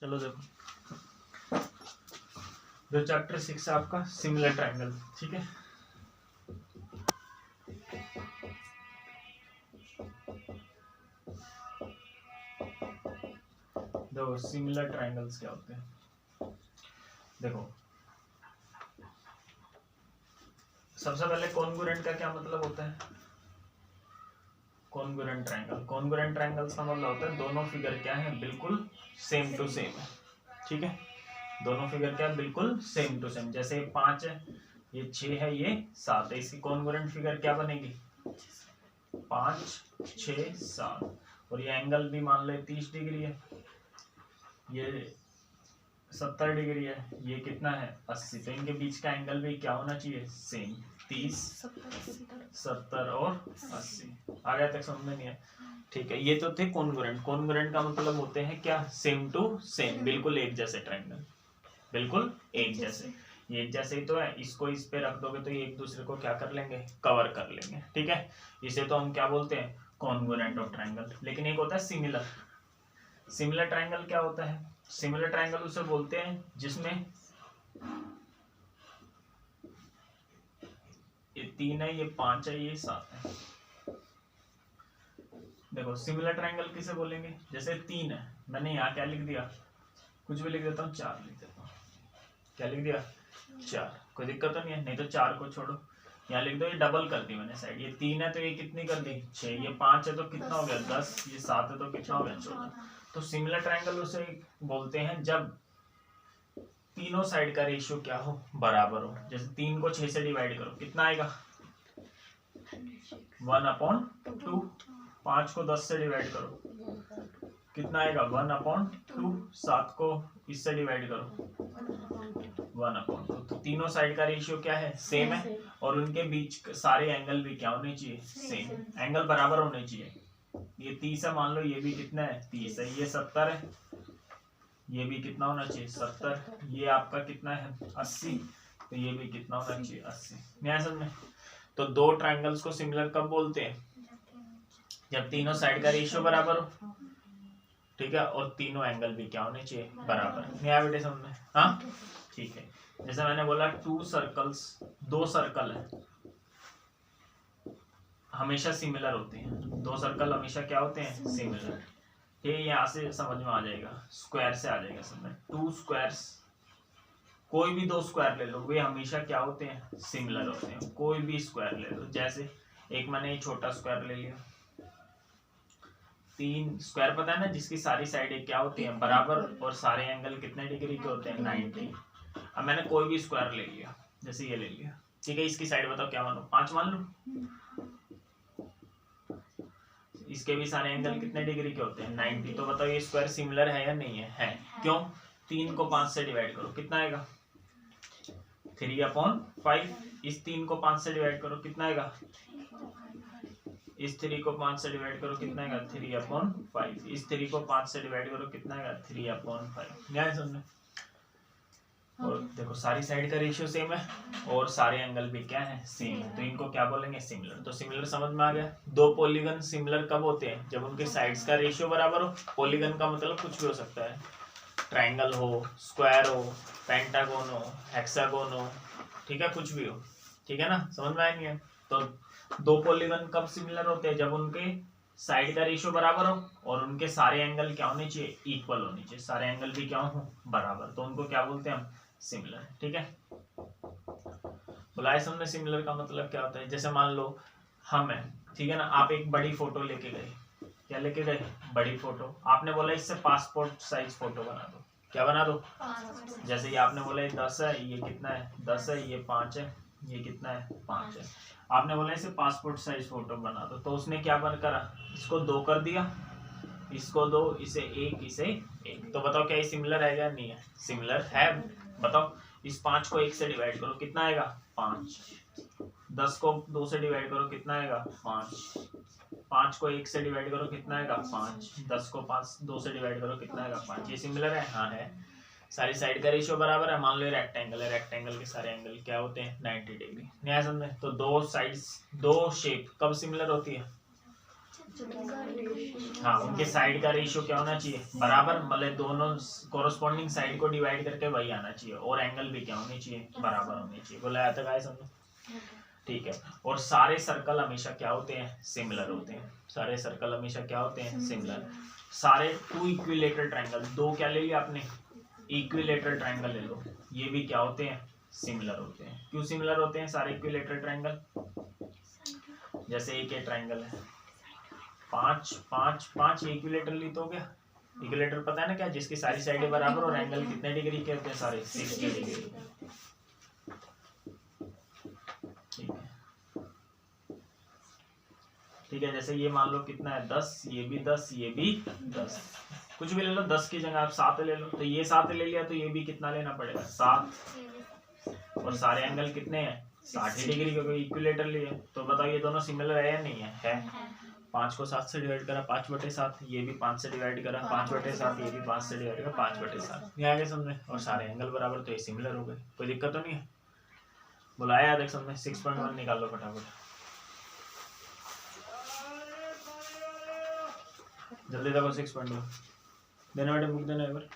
चलो देखो, जो चैप्टर 6 है आपका सिमिलर ट्रायंगल, ठीक है। देखो सिमिलर ट्रायंगल्स क्या होते हैं। देखो सबसे पहले कॉन्ग्रुएंट का क्या मतलब होता है। कॉन्ग्रुएंट ट्रायंगल, कॉन्ग्रुएंट ट्रायंगल्स का मतलब होता है दोनों फिगर क्या है, बिल्कुल सेम टू सेम है, ठीक है। दोनों फिगर क्या है, बिल्कुल सेम टू सेम। जैसे 5 है, ये 6 है, ये 7 है, इसकी कॉन्ग्रुएंट फिगर क्या बनेगी, 5 6 7। और ये एंगल भी मान ले 30 डिग्री है, ये 70 डिग्री है, ये कितना है 80। तो इनके बीच का एंगल भी क्या होना चाहिए, सेम, 30 70 और 80। आ गया तक समझ में नहीं है, ठीक है। ये तो थे कॉन्ग्रुएंट। कॉन्ग्रुएंट का मतलब होते हैं क्या, सेम टू सेम, बिल्कुल एक जैसे ट्रायंगल, बिल्कुल एक जैसे। ये एक जैसे ही तो है, इसको इस पे रख दोगे तो ये एक दूसरे को क्या कर लेंगे, कवर कर लेंगे, ठीक है। इसे तो हम क्या बोलते हैं, कॉन्ग्रुएंट ऑफ ट्रायंगल। लेकिन एक होता है सिमिलर। सिमिलर ट्रायंगल क्या होता है, सिमिलर ट्रायंगल उसे बोलते हैं जिसमें ये 3 है, ये 5 है, ये 7 है। देखो सिमिलर ट्रायंगल किसे बोलेंगे, जैसे 3 है, मैंने यहाँ क्या लिख दिया, कुछ भी लिख देता हूँ, 4 लिख देता हूँ। क्या लिख दिया, 4, कोई दिक्कत तो नहीं है। नहीं तो 4 को छोड़ो, यहाँ लिख दो, ये डबल कर दी मैंने साइड। ये 3 है तो ये कितनी कर दी, 6। ये 5 है तो कितना हो गया 10। ये 7 है तो कितना हो गया 14। तो सिमिलर ट्रायंगल उसे बोलते हैं जब तीनों साइड का रेशियो क्या हो, बराबर हो। जैसे 3 को 6 से डिवाइड करो, कितना आएगा 1/2। 5 को 10 से डिवाइड करो, कितना आएगा 1/2। 7 को इससे डिवाइड करो 1/2। तो तीनों साइड का रेशियो क्या है, सेम है। और उनके बीच सारे एंगल भी क्या होने चाहिए, सेम, एंगल बराबर होने चाहिए। ये 30 है, मान लो ये भी कितना है 30 है, ये 70 है, ये भी कितना होना चाहिए 70। ये आपका कितना है 80, तो ये भी कितना होना चाहिए 80। न्याय समझ में। तो दो ट्रायंगल्स को सिमिलर कब बोलते हैं, जब तीनों साइड का रेशियो बराबर हो, ठीक है, और तीनों एंगल भी क्या होने चाहिए, बराबर। न्याय बेटे समझ में, हाँ ठीक है। जैसे मैंने बोला 2 सर्कल्स, 2 सर्कल है, हमेशा सिमिलर होते हैं। 2 सर्कल हमेशा क्या होते हैं, सिमिलर। ये यहाँ से समझ में आ जाएगा, स्क्वायर से आ जाएगा समझ में। 2 स्क्वायर्स, कोई भी 2 स्क्वायर ले लो, वे हमेशा क्या होते हैं, सिमिलर होते हैं। कोई भी स्क्वायर ले लो, जैसे एक मैंने छोटा स्क्वायर ले लिया, 3 स्क्वायर पता है ना, जिसकी सारी साइडें क्या होती हैं, बराबर, और सारे एंगल कितने डिग्री के होते हैं, 90। अब मैंने कोई भी स्क्वायर ले लिया, जैसे ये ले लिया, ठीक है। इसकी साइड बताओ क्या मानो, 5 मान लो। इसके भी सारे एंगल कितने डिग्री के होते हैं, 90। तो बताओ ये स्क्वायर सिमिलर है या नहीं है, है। क्यों, 3 को 5 से डिवाइड करो, कितना आएगा 3/5। इस 3 को 5 से डिवाइड करो, कितना आएगा, इस 3 को 5 से डिवाइड करो, कितना आएगा 3/5। इस 3 को 5 से डिवाइड करो, कितना आएगा 3/5। न्याय समझे। और देखो सारी साइड का रेशियो सेम है और सारे एंगल भी क्या है, सेम है, तो इनको क्या बोलेंगे, सिमिलर। तो सिमिलर समझ में आ गया। दो पॉलीगन सिमिलर कब होते हैं, जब उनके साइड्स का रेशियो बराबर हो। पॉलीगन का मतलब कुछ भी हो सकता है, ट्रायंगल हो, स्क्वायर हो, पेंटागोन हो, हेक्सागोन हो, ठीक है, कुछ भी हो, ठीक है ना, समझ में आया नहीं है। तो दो पॉलीगन कब सिमिलर होते हैं, जब उनके साइड का रेशियो बराबर हो और उनके सारे एंगल क्या होने चाहिए, इक्वल होने चाहिए, सारे एंगल भी क्या हो, बराबर। तो उनको क्या बोलते हैं हम, सिमिलर, ठीक है। बोला समझे सिमिलर का मतलब क्या होता है। जैसे मान लो हम है, ठीक है ना, आप एक बड़ी फोटो लेके गए, क्या लेके गए, बड़ी फोटो। आपने बोला इससे पासपोर्ट साइज फोटो बना दो, क्या बना दो, जैसे ये आपने बोला 10 है, ये कितना है 10 है, ये 5 है, ये कितना है 5 है। आपने बोला इसे पासपोर्ट साइज फोटो बना दो, तो उसने क्या करा, इसको 2 कर दिया, इसको 2, इसे 1, इसे 1। तो बताओ क्या ये सिमिलर है या नहीं है, सिमिलर है। बताओ इस 5 को 1 से डिवाइड करो, कितना आएगा 5। 10 को 2 से डिवाइड करो, कितना आएगा 5। 5 को 1 से डिवाइड करो, कितना आएगा 5। 10 को 2 से डिवाइड करो, कितना आएगा 5। ये सिमिलर है, हाँ है। सारी साइड का रेशियो बराबर है। मान लो रेक्टेंगल है, रेक्टेंगल के सारे एंगल क्या होते हैं, 90 डिग्री। न्याय समझ में। तो दो साइड्स, दो शेप कब सिमिलर होती है, हाँ, उनके साइड का रेशियो क्या होना चाहिए, बराबर, मतलब दोनों कोरोस्पोंडिंग साइड को डिवाइड करके वही आना चाहिए, और एंगल भी क्या होनी चाहिए, बराबर होनी चाहिए। बोला जाता है गाइस हमने, ठीक है। और सारे सर्कल हमेशा क्या होते हैं, सिमिलर होते हैं। सारे सर्कल हमेशा क्या होते हैं, सिमिलर। सारे टू इक्विलेटरल ट्रायंगल, दो क्या ले लिया आपने, इक्विलेटरल ट्रायंगल ले लो, ये भी क्या होते हैं, सिमिलर होते हैं। क्यों सिमिलर होते हैं सारे इक्विलेटरल ट्रायंगल, जैसे एक ये ट्रायंगल है, पांच पांच पांच इक्विलेटरल तो हो गया। इक्विलेटर पता है ना क्या, जिसकी सारी साइडें बराबर और एंगल कितने डिग्री के होते हैं, सारे 60 डिग्री। ठीक है, ठीक है। जैसे ये मान लो कितना है 10, ये भी 10, ये भी 10, कुछ भी ले लो, 10 की जगह आप 7 ले लो, तो ये 7 ले लिया तो ये भी कितना लेना पड़ेगा, 7। और सारे एंगल कितने हैं, 60 डिग्री, क्योंकि इक्विलेटर लिए। तो बताओ ये दोनों सिमिलर है या नहीं है? 5 को 7 से डिवाइड करा 5/7, ये भी 5 से डिवाइड करा 5/7, ये भी 5 से डिवाइड करा 5/7, ये आगे समझे। और सारे एंगल बराबर, तो ये सिमिलर हो गए, कोई दिक्कत तो नहीं है। बुलाया याद समझे। 6.1 निकाल लो फटाफट, जल्दी देखो। 6.1 देना बेटे, बुक देना एक बार।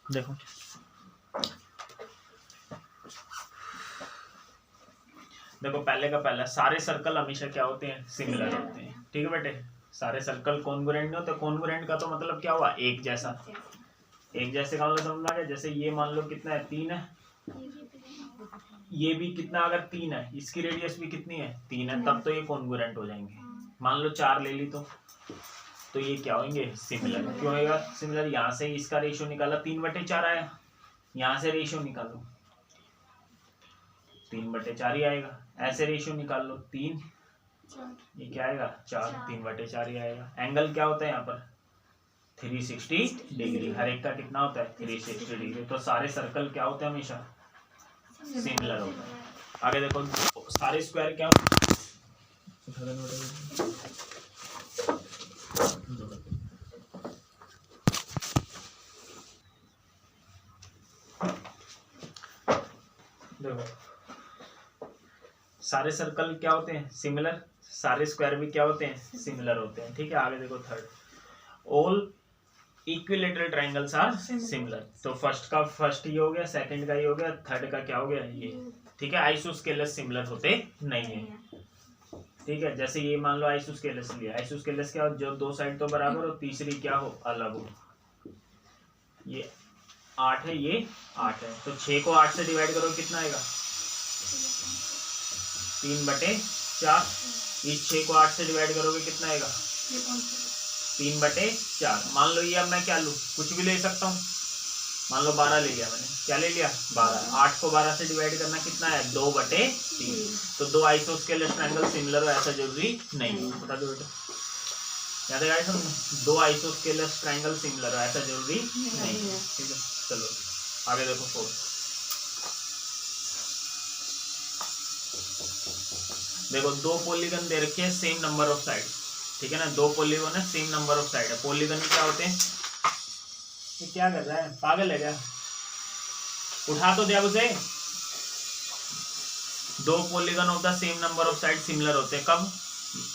देखो देखो, पहले का पहला, सारे सर्कल हमेशा क्या होते हैं, सिमिलर होते हैं। ठीक है बेटे, सारे सर्कल कॉन्ग्रुएंट नहीं होते। कॉन्ग्रुएंट का तो मतलब क्या हुआ, एक जैसा। एक जैसे का मतलब समझ आ गया। जैसे ये मान लो कितना है, 3 है, ये भी कितना, अगर 3 है, इसकी रेडियस भी कितनी है, 3 है, तब तो ये कॉन्ग्रुएंट हो जाएंगे। मान लो 4 ले ली तो ये क्या होंगे, सिमिलर। क्यों होगा सिमिलर, यहाँ से इसका रेशियो निकाला 3/4 आया, यहाँ से रेशियो निकालो 3/4 ही आएगा। ऐसे रेशियो निकाल लो 3, ये क्या आएगा 4, 3/4 ही आएगा। एंगल क्या होता है यहाँ पर, 360 डिग्री। हर एक का कितना होता है, 360 डिग्री। तो सारे सर्कल क्या होते हैं, हमेशा सिमिलर होते हैं। आगे देखो, सारे स्क्वायर क्या होते हैं, देखो सारे सर्कल क्या होते हैं, सिमिलर। सारे स्क्वायर भी क्या होते हैं, सिमिलर होते हैं। ठीक है, आगे देखो third, all equilateral triangles are similar. तो फर्स्ट ये हो गया, सेकंड का ये हो गया, थर्ड का क्या हो गया, ये। ठीक है, आइसोस्केलस सिमिलर होते नहीं है। ठीक है, जैसे ये मान लो आइसोस्केलस लिया, आइसोस्केलस क्या हो, जो दो साइड तो बराबर हो, तीसरी क्या हो, अलग हो। ये 8 है, ये 8 है, तो 6 को 8 से डिवाइड करो कितना आएगा, 3/4। इस 6 को 8 से डिवाइड करोगे कितना आएगा, 3/4। मान लो ये अब मैं क्या लूँ, कुछ भी ले सकता हूँ। मान लो 12 ले लिया मैंने, क्या ले लिया, 12। 8 को 12 से डिवाइड करना कितना है, 2/3। तो दो आइसोस्केलस ट्रायंगल सिमिलर हो ऐसा जरूरी नहीं है, बता दो बेटा। याद है गाइस, दो आइसोस्केलस ट्रायंगल सिमिलर हो ऐसा जरूरी नहीं है। ठीक है, चलो आगे देखो 4। देखो, दो पॉलीगन दे रखे हैं, सेम नंबर ऑफ साइड। ठीक है ना, दो पॉलीगन है, सेम नंबर ऑफ साइड है। पॉलीगन क्या होते हैं, ये क्या कर रहा है, पागल है क्या, उठा तो दिया उसे। दो polygon of the same number of side similar होते हैं कब,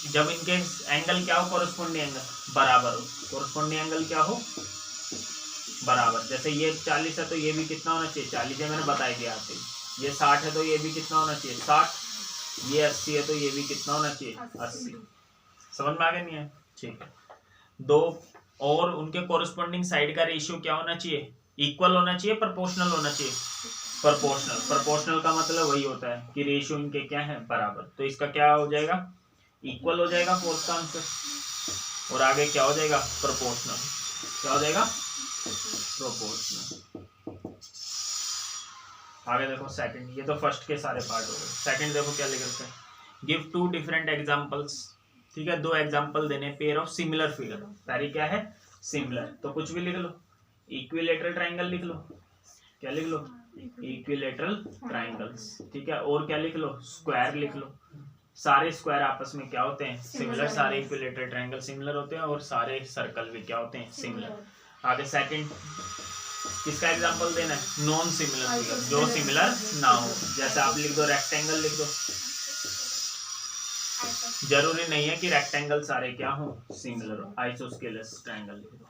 जब इनके एंगल क्या हो, कोरस्पोंडिंग एंगल बराबर हो। कोरस्पोंडिंग एंगल क्या हो, बराबर। जैसे ये 40 है तो ये भी कितना होना चाहिए, 40 है, मैंने बताई दिया आपसे। ये 60 है तो ये भी कितना होना चाहिए, 60। ये 80 है तो ये भी कितना होना चाहिए, 80। समझ में आ गया नहीं है, ठीक है। दो और उनके कोरस्पोंडिंग साइड का रेशियो क्या होना चाहिए, इक्वल होना चाहिए, प्रोपोर्शनल होना चाहिए। प्रोपोर्शनल, प्रोपोर्शनल का मतलब वही होता है कि रेशियो इनके क्या है, बराबर। तो इसका क्या हो जाएगा, इक्वल हो जाएगा फोर्थ का आंसर। और आगे क्या हो जाएगा, प्रोपोर्शनल। क्या हो जाएगा, प्रोपोर्शनल। आगे देखो सेकंड, ये तो फर्स्ट के सारे पार्ट हो गए। सेकंड देखो क्या लिख रखा है, गिव 2 डिफरेंट एग्जांपल्स। ठीक है, 2 एग्जांपल देने पेयर ऑफ सिमिलर फिगर। पहली क्या है, सिमिलर, तो कुछ भी लिख लो, इक्विलेटरल ट्रायंगल लिख लो। क्या लिख लो, इक्विलेटरल ट्रायंगल्स। ठीक है, और क्या लिख लो, स्क्वायर लिख लो। सारे स्क्वायर आपस में क्या होते हैं, सिमिलर। सारे इक्विलेटरल ट्रायंगल सिमिलर होते हैं और सारे सर्कल भी क्या होते हैं, सिमिलर। आगे सेकंड किसका एग्जांपल देना है, नॉन सिमिलर फिगर, जो सिमिलर ना हो। जैसे आप लिख दो रेक्टेंगल लिख दो, जरूरी नहीं है कि रेक्टेंगल सारे क्या हो सिमिलर हो। आइसोस्केलस ट्रायंगल लिख दो,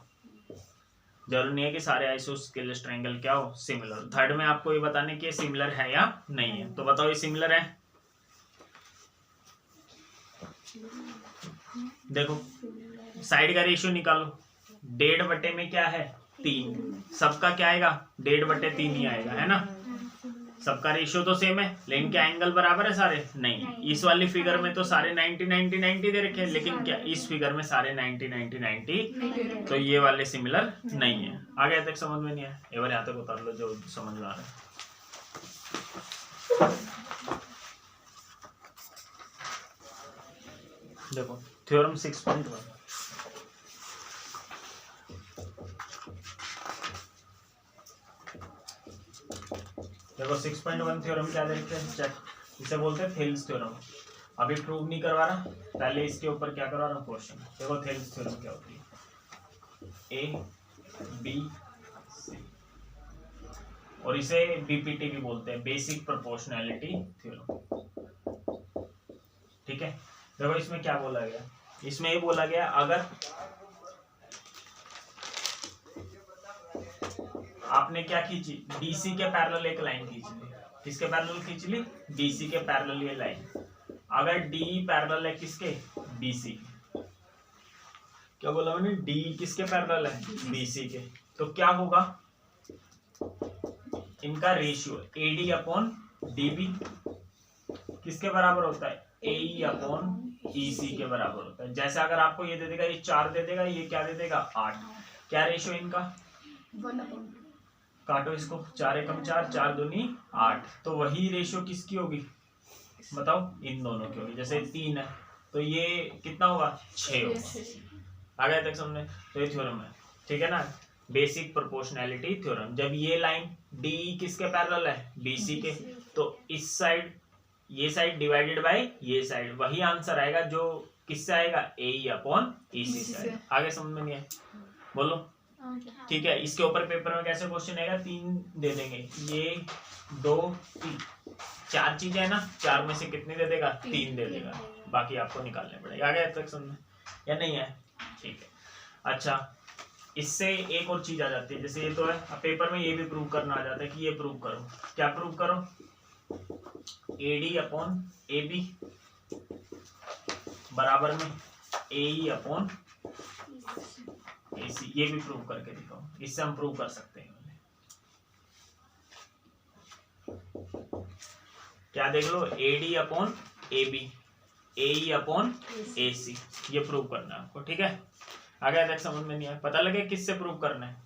जरूरी नहीं है कि सारे आइसोस्केलस ट्रायंगल क्या हो सिमिलर। थर्ड में आपको ये बताने कि ये सिमिलर है या नहीं है, तो बताओ ये सिमिलर है। देखो साइड का रेशियो निकालो, 1.5 बटे में क्या है 3, सबका क्या आएगा 1.5 बटे 3 ही आएगा, है ना। सबका रेशियो तो सेम है, लेकिन क्या एंगल बराबर है सारे, नहीं। इस वाली फिगर में तो सारे 90 90 90 दे रखे हैं, लेकिन क्या इस फिगर में सारे 90 90 90, तो ये वाले सिमिलर नहीं है। आगे तक समझ में नहीं आया, एक बार यहाँ तक उतार लो जो समझ में आ रहा है। देखो थ्योरम 6.1, देखो 6.1 थ्योरम क्या देखते हैं, चेक, इसे बोलते हैं थेल्स थ्योरम। अभी प्रूव नहीं करवा रहा, पहले इसके ऊपर क्या करवा रहा हूँ क्वेश्चन। देखो थेल्स थ्योरम क्या होती है, ए बी सी, और इसे बीपीटी भी बोलते हैं, बेसिक प्रोपोर्शनैलिटी थ्योरम, ठीक है। देखो इसमें क्या बोला गया, इसमें ये बोला गया अगर आपने क्या खींची, डीसी के पैरेलल एक लाइन खींच ली, किसके पैरेलल खींच ली, डीसी के पैरेलल ये लाइन। अगर डी पैरेलल है किसके, बीसी, क्या बोला मैंने, डी किसके पैरेलल है, बीसी के, तो क्या होगा इनका रेशियो एडी अपॉन डीबी किसके बराबर होता है, एई अपॉन ईसी के बराबर होता है। जैसे अगर आपको ये दे देगा, ये 4 दे देगा, ये क्या दे देगा 8, क्या रेशियो इनका, काटो इसको, 4 एकम 4, 4 दूनी 8, तो वही रेशियो किसकी होगी बताओ, इन दोनों की होगी। जैसे 3 है तो ये कितना होगा 6 होगा। आ गया तक समझे, तो ये थ्योरम है, ठीक है ना, बेसिक प्रोपोर्शनैलिटी थ्योरम। जब ये लाइन डी किसके पैरेलल है, बीसी के, तो इस साइड ये साइड डिवाइडेड बाय ये साइड, वही आंसर आएगा जो किससे आएगा, ए अपॉन ईसी से। आगे समझ में नहीं है, बोलो, ठीक है। इसके ऊपर पेपर में कैसे क्वेश्चन आएगा, 3 दे देंगे, ये 2 3, 4 चीजें है ना, 4 में से कितनी दे देगा, 3 दे देगा, बाकी आपको निकालने पड़ेगा। आ गया तक समझ या नहीं है, ठीक है। अच्छा इससे एक और चीज आ जाती है, जैसे ये तो है, अब पेपर में ये भी प्रूव करना आ जाता है कि ये प्रूव करो, क्या प्रूव करो, एडी अपॉन ए बी बराबर में ए अपॉन एसी, ये भी प्रूव करके दिखाओ, इससे हम प्रूव कर सकते हैं। क्या देख लो, AD upon A B, A upon A C, ये प्रूव करना है आपको, ठीक है। आगे तक समझ में नहीं आया, पता लगे किससे प्रूव करना है,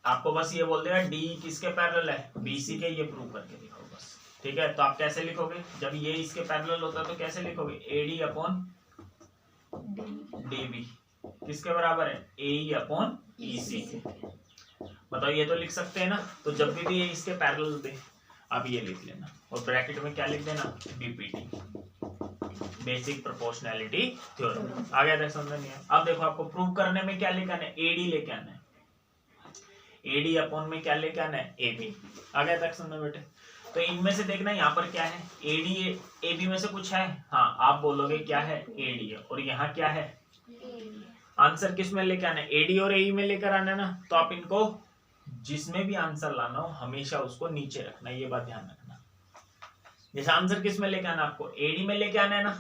आपको बस ये बोल देगा डी किसके पैरेलल है, बीसी के, ये प्रूव करके दिखाओ बस, ठीक है। तो आप कैसे लिखोगे, जब ये इसके पैरेलल होता है तो कैसे लिखोगे, एडी अपॉन डीबी किसके बराबर है, ए अपॉन ईसी के। बताओ ये तो लिख सकते हैं ना, तो जब भी ये इसके पैरेलल दे आप ये लिख लेना, और ब्रैकेट में क्या लिख देना, बीपीटी, बेसिक प्रोपोर्शनैलिटी थ्योरम। आ गया था समझ नहीं है। अब देखो आपको प्रूव करने में क्या लेके आना है, एडी लेके आना है, एडी अपॉन में क्या लेके आना है, एबी। आ गया तक समझ बेटे। तो इनमें से देखना यहाँ पर क्या है, एडी एबी में से कुछ है, हाँ आप बोलोगे क्या है, एडी है, और यहाँ क्या है, आंसर किस में लेके आना है, एडी और एई में लेकर आना है ना। तो आप इनको जिसमें भी आंसर लाना हो हमेशा उसको नीचे रखना, ये बात ध्यान रखना। जैसे आंसर किस में लेके आना, आपको एडी में लेके आना है ना,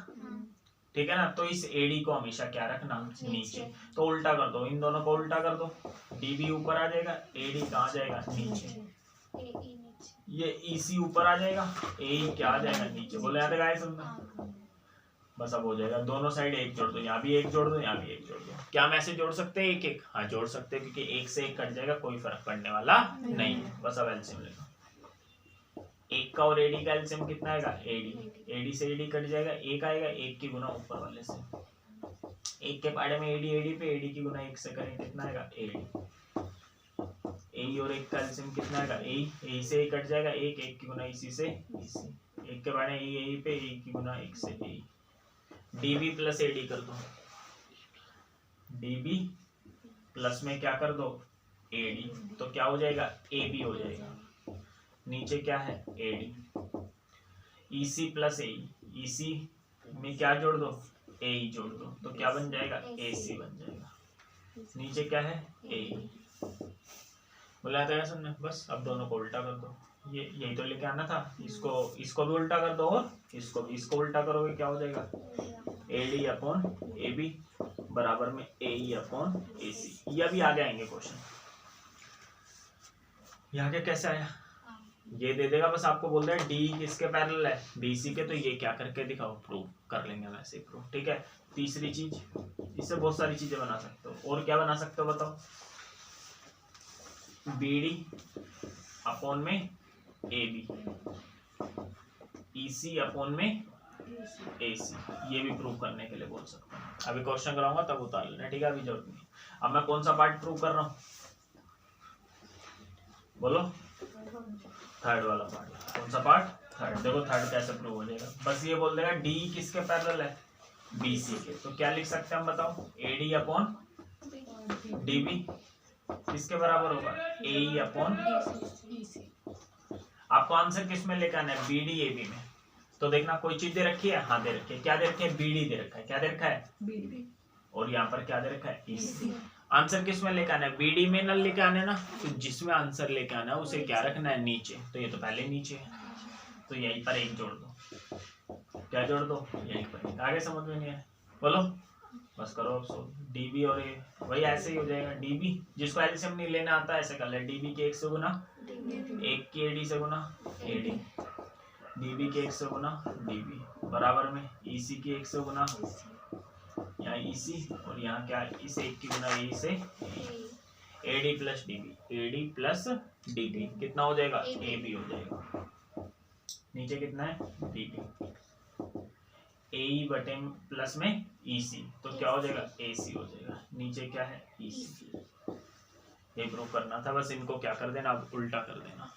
ठीक है ना, तो इस एडी को हमेशा क्या रखना, नीचे। तो उल्टा कर दो, इन दोनों को उल्टा कर दो, डीबी ऊपर आ जाएगा, एडी कहाँ जाएगा, नीचे, ये ईसी ऊपर आ जाएगा, ए क्या आ जाएगा, नीचे। बोले याद है समझा, बस अब हो जाएगा। दोनों साइड एक जोड़ दो, यहाँ भी एक जोड़ दो, यहाँ भी एक जोड़ दो। क्या हम ऐसे जोड़ सकते हैं एक एक, हाँ जोड़ सकते हैं, क्योंकि एक से एक कट जाएगा, कोई फर्क पड़ने वाला नहीं है। बस अब एलसीएम ले लो, एक का और एडी का एलसीएम कितना आएगा, एडी, एडी से एडी कट जाएगा, एक आएगा, एक की गुना ऊपर वाले से, एक के पाड़े में एडी, एडी पे एडी की गुना एक से करें कितना आएगा, एडी, ए और एक का एलसीएम कितना आएगा, ए से ए कट जाएगा, एक, एक की गुना इसी से इसी, एक के पाड़े ए पे ए की गुना एक से ए, डीबी प्लस एडी कर दो, डीबी प्लस में क्या कर दो AD, तो क्या हो जाएगा AB हो जाएगा। नीचे क्या है AD, EC plus AE, EC में क्या जोड़ दो AE जोड़ दो, तो क्या बन जाएगा AC बन जाएगा। नीचे क्या है AE, बोला था समझे। बस अब दोनों को उल्टा कर दो, ये यही तो लेके आना था। इसको भी उल्टा कर दो और इसको उल्टा करोगे क्या हो जाएगा AD अपॉन AB बराबर में AE अपॉन AC। ये अभी आगे आएंगे क्वेश्चन। ये आगे कैसे आया, ये दे देगा बस आपको बोल रहे हैं D किसके पैरेलल है BC के, तो ये क्या करके दिखाओ, प्रूव कर लेंगे वैसे ही प्रूव। ठीक है, तीसरी चीज, इससे बहुत सारी चीजें बना सकते हो। और क्या बना सकते हो बताओ, BD अपॉन में AB, EC अपॉन में AC, ये भी प्रूव करने के लिए बोल सकते हैं। अभी क्वेश्चन कराऊंगा तब उतार लेना, ठीक है, अभी जरूरत नहीं। अब मैं कौन सा पार्ट प्रूव कर रहा हूँ, बोलो थर्ड वाला पार्ट। कौन सा पार्ट, थर्ड। देखो थर्ड कैसे प्रूव हो जाएगा, बस ये बोल देगा D किसके पैरेलल है BC के, तो क्या लिख सकते हैं हम बताओ, AD अपॉन DB किसके बराबर होगा AE अपॉन EC। आपको आंसर किस में लेकर आना है BD AB में, तो देखना कोई चीज दे रखी है, हाँ दे रखी है, क्या दे रखी है BD दे रखा है, क्या दे रखा है BD, और यहाँ पर क्या दे रखा है EC। आंसर किस में लेकर आना है BD में न लेके आना है ना, तो जिसमें आंसर लेके आना है उसे क्या रखना है नीचे, तो ये तो पहले नीचे है, तो यहीं पर एक जोड़ दो, क्या जोड़ दो यहीं पर। आगे समझ में नहीं है, बोलो बस करो अब सो। DB और ये वही ऐसे ही हो जाएगा, DB जिसको एलसीएम नहीं लेना आता ऐसे कर ले, DB के 1 से गुना 1 की AD से गुना AD, DB के 1 से गुना DB बराबर में EC की 1 से गुना, यहाँ EC और यहाँ क्या इस 1 की गुना AE से AD plus DB, AD plus DB कितना हो जाएगा AB हो जाएगा। नीचे कितना है DB, AE बटे प्लस में EC, तो क्या हो जाएगा AC हो जाएगा। नीचे क्या है EC, ये प्रूव करना था, बस इनको क्या कर देना अब उल्टा कर देना।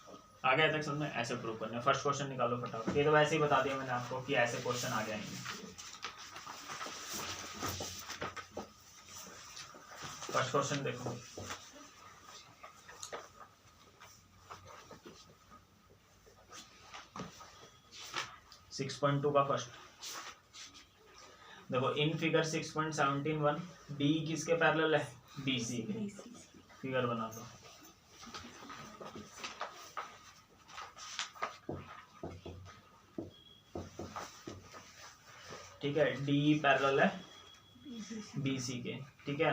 आगे तक समझ में, ऐसे प्रूव करना है। फर्स्ट क्वेश्चन निकालो फटाफट, ये तो वैसे ही बता दिया मैंने आपको कि ऐसे क्वेश्चन आ जाएंगे। फर्स्ट क्वेश्चन देखो, सिक्स 6.2 का फर्स्ट देखो, इन फिगर 6.17 D किसके पैरेलल है BC के, फिगर बना दो। ठीक है, D पैरेलल है BC के, ठीक है,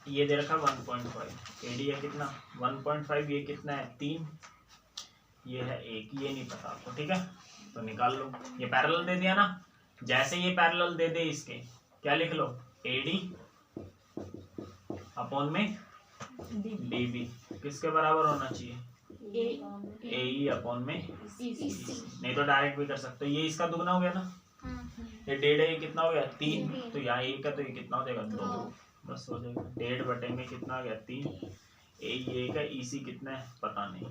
ये दे रखा 1.5, AD है कितना 1.5, ये कितना है 3, ये है 1, ये नहीं पता आपको, ठीक है, तो निकाल लो। ये पैरेलल दे दिया ना, जैसे ये पैरेलल दे दे इसके क्या लिख लो AD अपॉन में DB किसके बराबर होना चाहिए AE अपॉन में EC, नहीं तो डायरेक्ट भी कर सकते हो। ये इसका दुगना हो गया ना, ये 1.5 है, ये कितना हो गया 3, तो यहाँ 1 है तो ये कितना हो जाएगा 2, बस हो जाएगा। 1.5 बटे में कितना आ गया 3, AE 1 है, EC कितना है पता नहीं,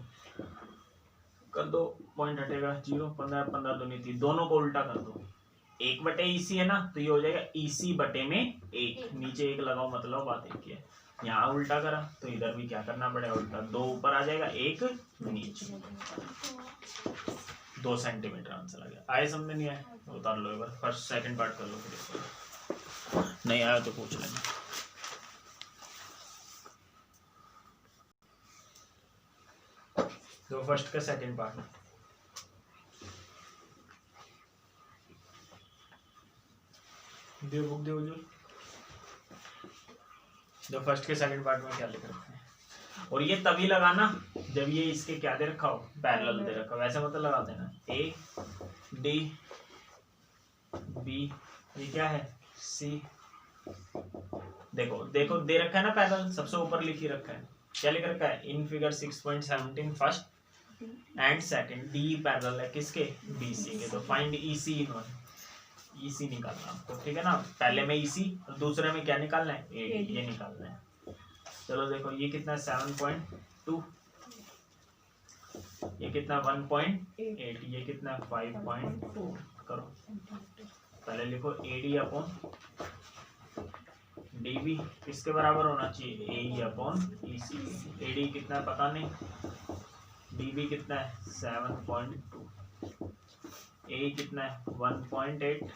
कर दो, पॉइंट हटेगा 0, 15 15 दूनी 3, दोनों को उल्टा कर दो। 1 बटे EC है ना, तो ये हो जाएगा EC बटे में 1, नीचे 1 लगाओ मतलब बात एक ही है। यहाँ उल्टा करा तो इधर भी क्या करना पड़ेगा उल्टा, 2 ऊपर आ जाएगा 1 नीचे, 2 सेंटीमीटर आंसर आ गया। आए समझ नहीं आए उतार लो एक बार, फर्स्ट सेकंड पार्ट कर लो, फिर नहीं आया तो पूछ लेना। तो फर्स्ट का सेकंड पार्ट दे बुक दे हुजूर, जो फर्स्ट के सेकंड पार्ट में क्या लिख रखा है, और ये तभी लगाना जब ये इसके क्या दे रखा हो पैरेलल दे रखा हो, वैसे मतलब लगा देना A D B, ये क्या है C, देखो देखो दे रखा है ना पैरेलल, सबसे ऊपर लिख ही रखा है, क्या लिख रखा है in figure 6.17 first and second D parallel है किसके BC के, तो find EC in one, EC निकालना आपको, ठीक है ना, पहले में EC और दूसरे में क्या निकालना है AD, ये निकालना है। चलो देखो ये कितना 7.2, ये कितना 1.8, ये कितना 5.4, करो पहले लिखो AD अपॉन डीबी किसके बराबर होना चाहिए, ए अपॉन ईसी। एडी कितना है पता नहीं, डीबी कितना है 7.2, ए कितना है 1.8,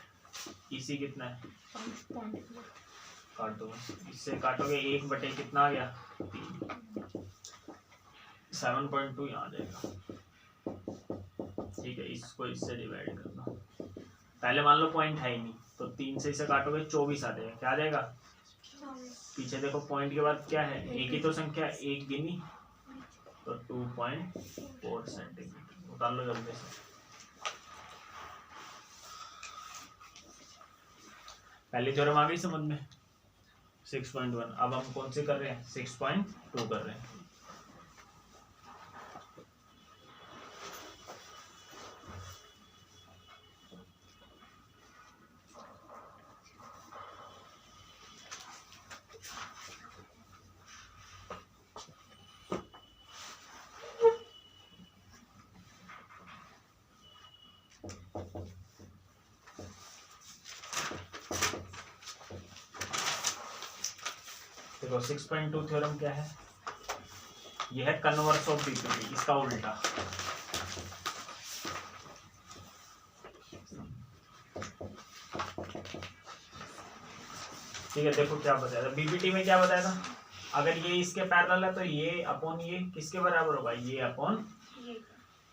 ईसी कितना है, काटो इससे काटोगे 1/, कितना आ गया 3, 7.2 यहाँ आ जाएगा। ठीक है, इसको इससे डिवाइड कर दो। पहले मान लो पॉइंट है ही नहीं, तो 3 से इसे काटोगे 24 आ जाएगा। क्या आ जाएगा, पीछे देखो पॉइंट के बाद क्या है, एक ही तो संख्या, एक गिनी, तो 2.4 सेंटीमीटर। उतार लो जल्दी से। पहली थ्योरम आ गई समझ में 6.1। अब हम कौन सी कर रहे हैं, 6.2 कर रहे हैं। देखो 6.2 थ्योरम क्या है, यह है कन्वर्स ऑफ बीपीटी, इसका उल्टा। ठीक है, देखो क्या बताया था बीपीटी में, क्या बताया था, अगर ये इसके पैरेलल है तो ये अपॉन ये किसके बराबर होगा, ये अपॉन ये।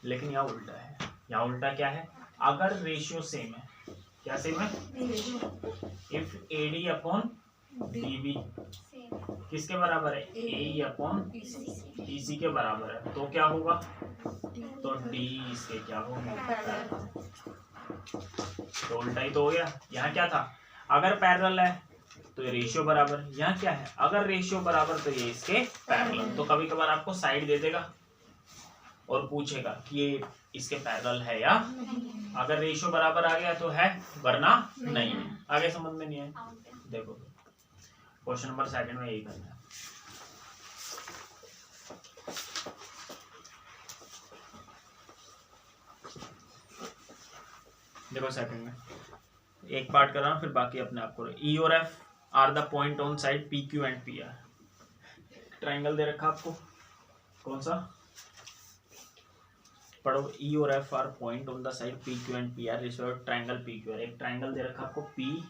लेकिन यहाँ उल्टा है, यहाँ उल्टा क्या है, अगर रेशियो सेम है, क्या सेम है, इफ एडी अपॉन डीबी किसके बराबर है, ए अपॉन ईसी के बराबर है, तो क्या होगा, तो डी इसके क्या होगा, तो उल्टा ही तो हो गया। यहाँ क्या था, अगर पैरेलल है तो ये रेशियो बराबर, यहाँ क्या है, अगर रेशियो बराबर तो ये इसके पैरेलल। तो कभी कभार आपको साइड दे देगा और पूछेगा कि ये इसके पैरेलल है या अगर रेशियो बराबर आ गया तो है, वरना नहीं है। आगे समझ में नहीं है, देखो क्वेश्चन नंबर 2 में यही करना है। देखो 2 में एक पार्ट कर रहा हूं, फिर बाकी अपने आप करो। ई और F are the point on side P Q and P R. Triangle दे रखा आपको, कौन सा पढ़ो, ई और F are point on the side P Q and P R, triangle P Q R. एक ट्राइंगल दे रखा आपको पी,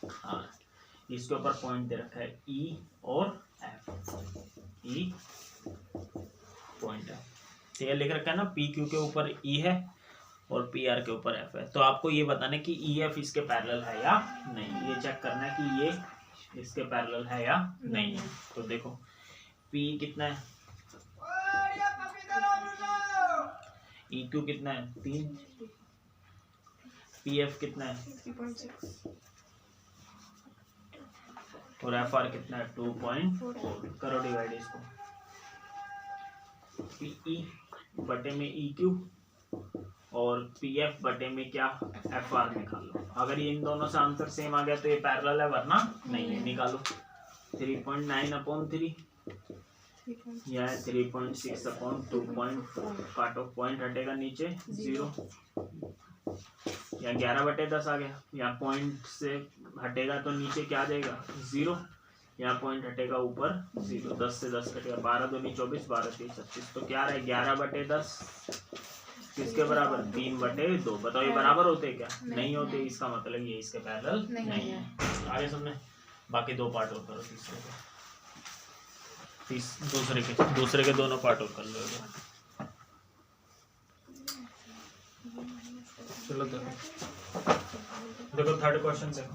हाँ इसके ऊपर पॉइंट दे रखा है ई और एफ, ई पॉइंट है, तो ये लिख रखा है ना, पी क्यू के ऊपर ई है और पी आर के ऊपर एफ है। तो आपको ये बताना है कि ई एफ इसके पैरेलल है या नहीं, ये चेक करना है कि ये इसके पैरेलल है या नहीं है। तो देखो पी कितना है, ई क्यू कितना है 3, पी एफ कितना है 3.6 और एफ आर कितना है 2.4। करो डिवाइड इसको, पीई बटे में ई क्यू और पी एफ बटे में क्या एफ आर निकाल लो। अगर ये इन दोनों से आंसर सेम आ गया तो ये पैरेलल है, वरना नहीं है। निकालो 3.9/3 या 3.6/2.4, काटो, पॉइंट हटेगा नीचे 0, या 11/10 आ गया, या पॉइंट से हटेगा तो नीचे क्या आ जाएगा 0, या पॉइंट हटेगा ऊपर 0, 10 से 10 कटेगा, 12 दूनी 24, 12 3 36, तो क्या रहे 11/10 किसके बराबर 3/2। बताओ ये बराबर होते क्या, नहीं होते, इसका मतलब ये इसके पैरेलल नहीं है। आगे सुनने, बाकी 2 पार्ट और करो, दूसरे के दोनों पार्ट और कर लो। चलो देखो 3rd क्वेश्चन देखो,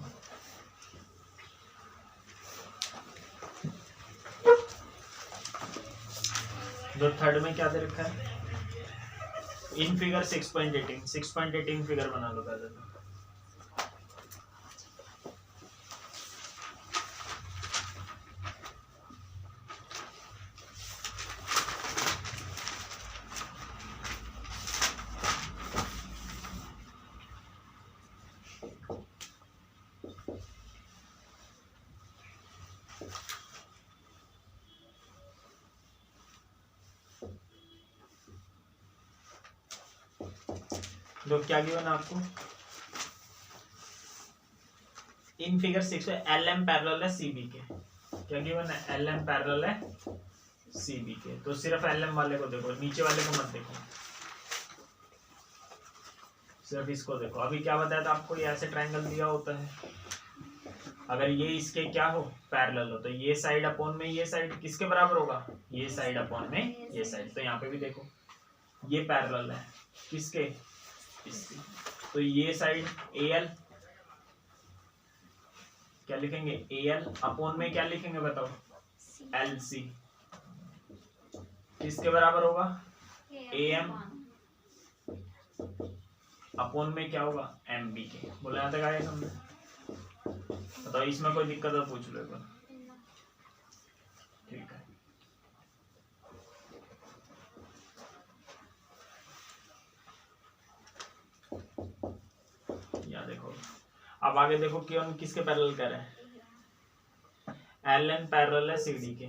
जो 3rd में क्या दे रखा है, इन फिगर 6.18 फिगर बना लो पहले। तो क्या गिवन आपको, इन फिगर 6 में एल एम पैरेलल है सी बी के, क्या गिवन है, एल एम पैरेलल है सी बी के, तो सिर्फ एल एम वाले को देखो, नीचे वाले को मत देखो, सिर्फ इसको देखो। अभी क्या बताया था आपको, ये ऐसे ट्रायंगल दिया होता है, अगर ये इसके क्या हो, पैरेलल हो, तो ये साइड अपॉन में ये साइड किसके बराबर होगा, ये साइड अपॉन में ये साइड। तो यहाँ पे भी देखो ये पैरेलल है किसके, इसके, तो ये साइड ए एल क्या लिखेंगे, ए एल अपॉन में क्या लिखेंगे बताओ, एल सी, किसके बराबर होगा, ए एम अपॉन में क्या होगा, एम बी के। बोला यहाँ तक आया समझे, बताओ इसमें कोई दिक्कत है पूछ लो एक बार, ठीक है। यहाँ देखो, अब आगे देखो क्यों किसके पैरेलल कर रहे हैं, एल एन पैरेलल है सी डी के,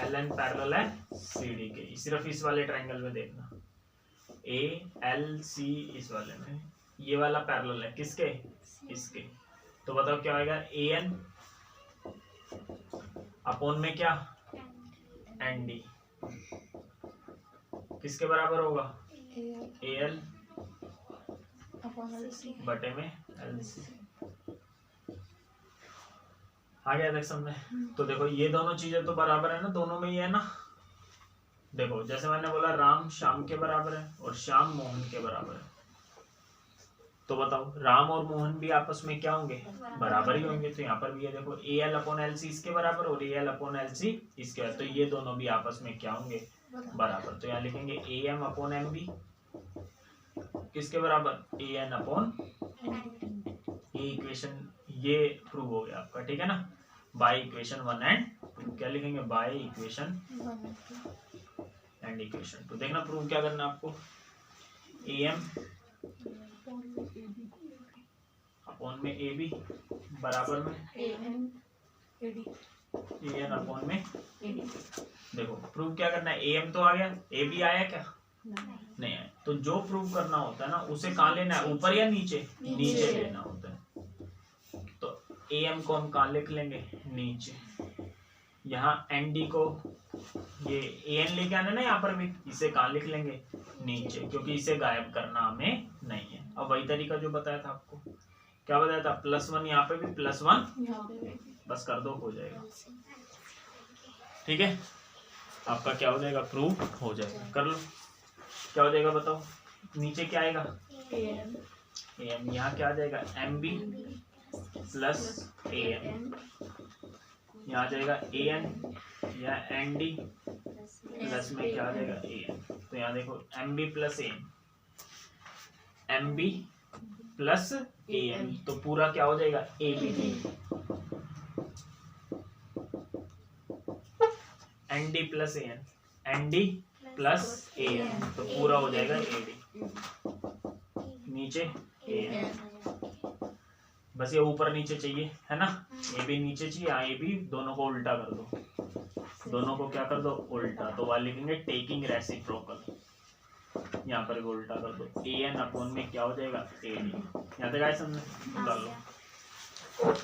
एल एन पैरेलल है सी डी के, सिर्फ इस वाले ट्रायंगल में देखना, ए एल सी इस वाले में, ये वाला पैरेलल है किसके, इसके, तो बताओ क्या आएगा, ए एन अपॉन में क्या, एन डी, किसके बराबर होगा, ए एल बटे में एल सी। आ गया देख समझे, तो देखो ये दोनों चीजें तो बराबर है ना, दोनों में ये है ना, देखो जैसे मैंने बोला राम श्याम के बराबर है और श्याम मोहन के बराबर है, तो बताओ राम और मोहन भी आपस में क्या होंगे, बराबर ही होंगे, तो यहाँ पर भी ये देखो A L upon L C इसके बराबर और A L upon L C इसके बराबर, तो ये दोनों भी आपस में क्या होंगे, बराबर। तो यहाँ लिखेंगे A M upon M B किसके बराबर, ए एन अपॉन, ये इक्वेशन ये प्रूव हो गया आपका, ठीक है ना, बाय इक्वेशन 1 एंड 2, क्या लिखेंगे, बाय इक्वेशन एंड इक्वेशन 2। देखना प्रूव क्या करना आपको, ए एम अपॉन में ए बी बराबर में ए एन अपॉन में ए डी। देखो प्रूव क्या करना है, ए एम तो आ गया, ए बी आया क्या, नहीं है, तो जो प्रूव करना होता है ना उसे कहाँ लेना है, ऊपर या नीचे, नीचे लेना होता है, तो ए एम को हम कहाँ लिख लेंगे, नीचे, यहाँ एन डी को ये ए एन लेके आना ना, यहाँ पर भी इसे कहाँ लिख लेंगे, नीचे, क्योंकि इसे गायब करना हमें नहीं है। अब वही तरीका जो बताया था आपको, क्या बताया था, +1 यहाँ पे भी +1, बस कर दो हो जाएगा, ठीक है, आपका क्या हो जाएगा, प्रूव हो जाएगा, कर लो, क्या हो जाएगा बताओ, नीचे क्या आएगा, ए एम, यहाँ क्या आ जाएगा, M B plus A M, यहाँ आ जाएगा ए एन या एन डी प्लस में क्या आ जाएगा, ए एन, तो यहाँ देखो M B plus A M B plus A M, तो पूरा क्या हो जाएगा, A B D, N D plus A N, N D plus A N, तो पूरा हो जाएगा ए डी, नीचे ए एन, बस ये ऊपर नीचे चाहिए है ना, ए बी नीचे चाहिए, यहाँ ए बी, दोनों को उल्टा कर दो, दोनों को क्या कर दो, उल्टा, तो वह लिखेंगे टेकिंग रेसिप्रोकल, यहाँ पर भी उल्टा कर दो, ए एन अपॉन में क्या हो जाएगा, ए डी। यहाँ तक आए समझ, निकाल लो।